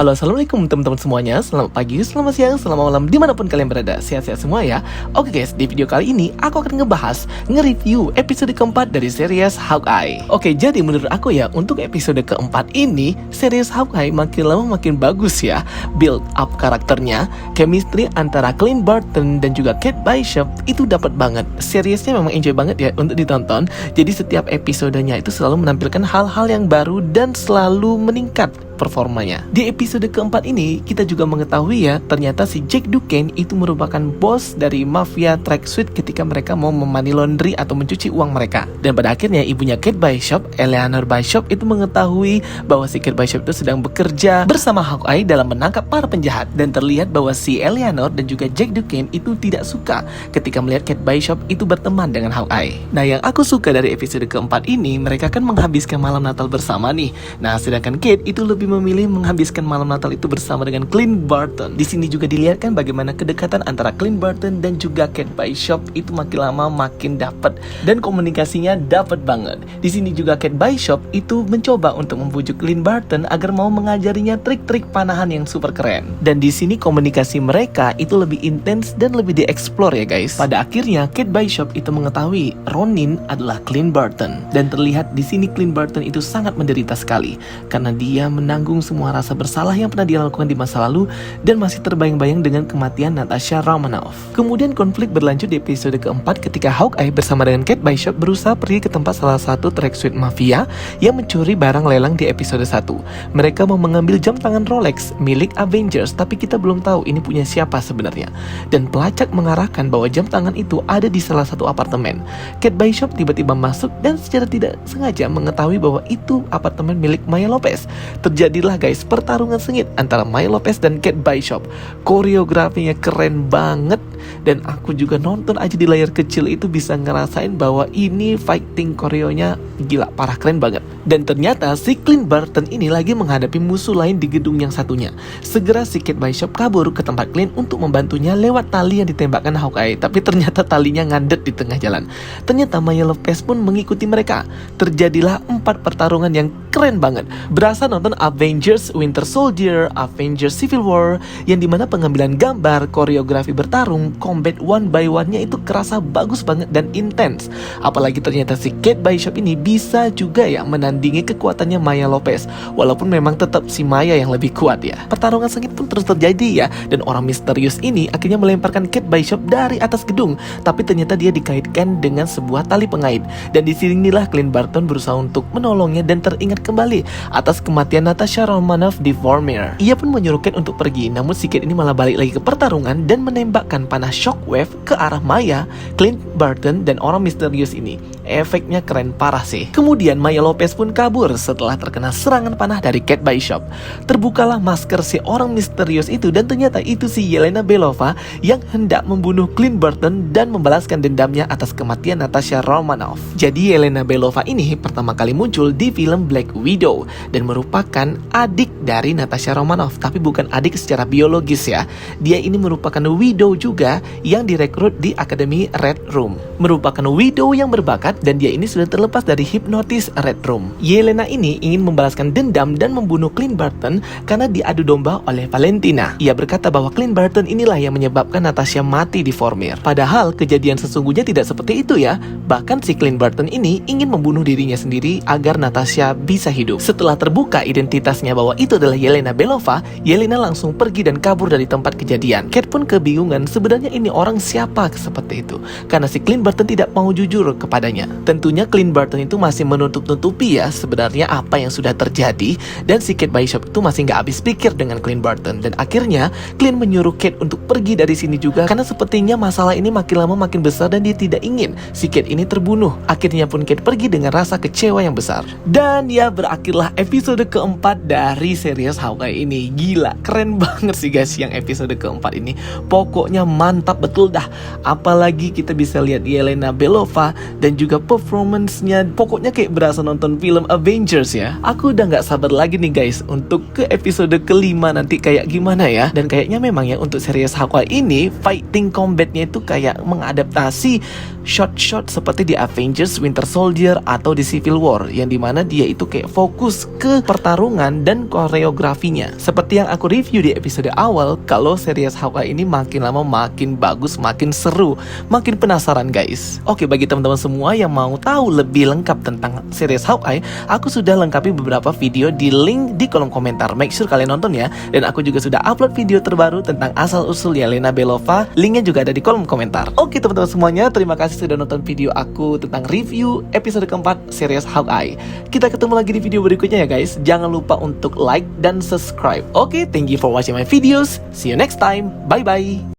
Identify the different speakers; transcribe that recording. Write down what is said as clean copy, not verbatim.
Speaker 1: Halo, assalamualaikum teman-teman semuanya. Selamat pagi, selamat siang, selamat malam, dimanapun kalian berada. Sehat-sehat semua ya. Oke guys, di video kali ini aku akan nge-review episode keempat dari series Hawkeye. Oke, jadi menurut aku ya, untuk episode keempat ini, series Hawkeye makin lama makin bagus ya. Build up karakternya, chemistry antara Clint Barton dan juga Kate Bishop itu dapat banget. Seriesnya memang enjoy banget ya untuk ditonton. Jadi setiap episodenya itu selalu menampilkan hal-hal yang baru dan selalu meningkat performanya. Di episode keempat ini, kita juga mengetahui ya, ternyata si Jack Duquesne itu merupakan bos dari mafia Tracksuit ketika mereka mau memoney laundry atau mencuci uang mereka. Dan pada akhirnya ibunya Kate Bishop, Eleanor Bishop, itu mengetahui bahwa si Kate Bishop itu sedang bekerja bersama Hawkeye dalam menangkap para penjahat. Dan terlihat bahwa si Eleanor dan juga Jack Duquesne itu tidak suka ketika melihat Kate Bishop itu berteman dengan Hawkeye. Nah, yang aku suka dari episode keempat ini, mereka kan menghabiskan malam Natal bersama nih. Nah, sedangkan Kate itu lebih memilih menghabiskan malam Natal itu bersama dengan Clint Barton. Di sini juga dilihatkan bagaimana kedekatan antara Clint Barton dan juga Kate Bishop itu makin lama makin dapat dan komunikasinya dapat banget. Di sini juga Kate Bishop itu mencoba untuk membujuk Clint Barton agar mau mengajarinya trik-trik panahan yang super keren. Dan di sini komunikasi mereka itu lebih intens dan lebih dieksplor ya guys. Pada akhirnya Kate Bishop itu mengetahui Ronin adalah Clint Barton dan terlihat di sini Clint Barton itu sangat menderita sekali karena dia menanggung semua rasa bersalah yang pernah dia lakukan di masa lalu dan masih terbayang-bayang dengan kematian Natasha Romanoff. Kemudian konflik berlanjut di episode keempat ketika Hawkeye bersama dengan Kate Bishop berusaha pergi ke tempat salah satu Tracksuit mafia yang mencuri barang lelang di episode 1. Mereka mau mengambil jam tangan Rolex milik Avengers, tapi kita belum tahu ini punya siapa sebenarnya. Dan pelacak mengarahkan bahwa jam tangan itu ada di salah satu apartemen. Kate Bishop tiba-tiba masuk dan secara tidak sengaja mengetahui bahwa itu apartemen milik Maya Lopez. Terjadilah guys pertarungan sengit antara Maya Lopez dan Kate Bishop. Koreografinya keren banget dan aku juga nonton aja di layar kecil itu bisa ngerasain bahwa ini fighting koreonya gila, parah, keren banget. Dan ternyata si Clint Barton ini lagi menghadapi musuh lain di gedung yang satunya. Segera si Kate Bishop kabur ke tempat Clint untuk membantunya lewat tali yang ditembakkan Hawkeye, tapi ternyata talinya ngandet di tengah jalan. Ternyata Maya Lopez pun mengikuti mereka. Terjadilah 4 pertarungan yang keren banget. Berasa nonton Avengers Winter Soldier, Avengers Civil War, yang dimana pengambilan gambar, koreografi bertarung, combat one by one-nya itu kerasa bagus banget dan intens. Apalagi ternyata si Kate Bishop ini bisa juga ya menandingi kekuatannya Maya Lopez, walaupun memang tetap si Maya yang lebih kuat ya. Pertarungan sengit pun terus terjadi ya, dan orang misterius ini akhirnya melemparkan Kate Bishop dari atas gedung, tapi ternyata dia dikaitkan dengan sebuah tali pengait. Dan di sinilah Clint Barton berusaha untuk menolongnya dan teringat kembali atas kematian Natasha Romanoff di Vormir. Ia pun menyuruh Kate untuk pergi, namun si Kate ini malah balik lagi ke pertarungan dan menembakkan panah shockwave ke arah Maya, Clint Barton, dan orang misterius ini. Efeknya keren parah sih. Kemudian Maya Lopez pun kabur setelah terkena serangan panah dari Kate Bishop. Terbukalah masker si orang misterius itu dan ternyata itu si Yelena Belova yang hendak membunuh Clint Barton dan membalaskan dendamnya atas kematian Natasha Romanoff. Jadi Yelena Belova ini pertama kali muncul di film Black Widow dan merupakan adik dari Natasha Romanoff, tapi bukan adik secara biologis ya. Dia ini merupakan widow juga yang direkrut di Akademi Red Room. Merupakan widow yang berbakat dan dia ini sudah terlepas dari hipnotis Red Room. Yelena ini ingin membalaskan dendam dan membunuh Clint Barton karena diadu domba oleh Valentina. Ia berkata bahwa Clint Barton inilah yang menyebabkan Natasha mati di Vormir. Padahal kejadian sesungguhnya tidak seperti itu ya. Bahkan si Clint Barton ini ingin membunuh dirinya sendiri agar Natasha bisa hidup. Setelah terbuka identitasnya bahwa itu adalah Yelena Belova, Yelena langsung pergi dan kabur dari tempat kejadian. Kate pun kebingungan sebenarnya ini orang siapa seperti itu, karena si Clint Barton tidak mau jujur kepadanya. Tentunya Clint Barton itu masih menutup-nutupi ya sebenarnya apa yang sudah terjadi, dan si Kate Bishop itu masih nggak habis pikir dengan Clint Barton. Dan akhirnya Clint menyuruh Kate untuk pergi dari sini juga karena sepertinya masalah ini makin lama makin besar dan dia tidak ingin si Kate ini terbunuh. Akhirnya pun Kate pergi dengan rasa kecewa yang besar. Dan ya berakhirlah episode keempat dari series Hawkeye ini. Gila, keren banget sih guys yang episode keempat ini. Pokoknya mantap betul dah. Apalagi kita bisa lihat Yelena Belova dan juga juga performance-nya. Pokoknya kayak berasa nonton film Avengers ya. Aku udah gak sabar lagi nih guys untuk ke episode kelima nanti kayak gimana ya. Dan kayaknya memang ya untuk series Hawkeye ini fighting combatnya itu kayak mengadaptasi shot-shot seperti di Avengers Winter Soldier atau di Civil War, yang dimana dia itu kayak fokus ke pertarungan dan koreografinya. Seperti yang aku review di episode awal, kalau series Hawkeye ini makin lama makin bagus, makin seru, makin penasaran guys. Oke, bagi teman-teman semua yang mau tahu lebih lengkap tentang series Hawkeye, aku sudah lengkapi beberapa video di link di kolom komentar. Make sure kalian nonton ya. Dan aku juga sudah upload video terbaru tentang asal-usul Yelena Belova. Linknya juga ada di kolom komentar. Oke teman-teman semuanya, terima kasih sudah nonton video aku tentang review episode keempat series Hawkeye. Kita ketemu lagi di video berikutnya ya guys. Jangan lupa untuk like dan subscribe. Oke, thank you for watching my videos. See you next time. Bye bye.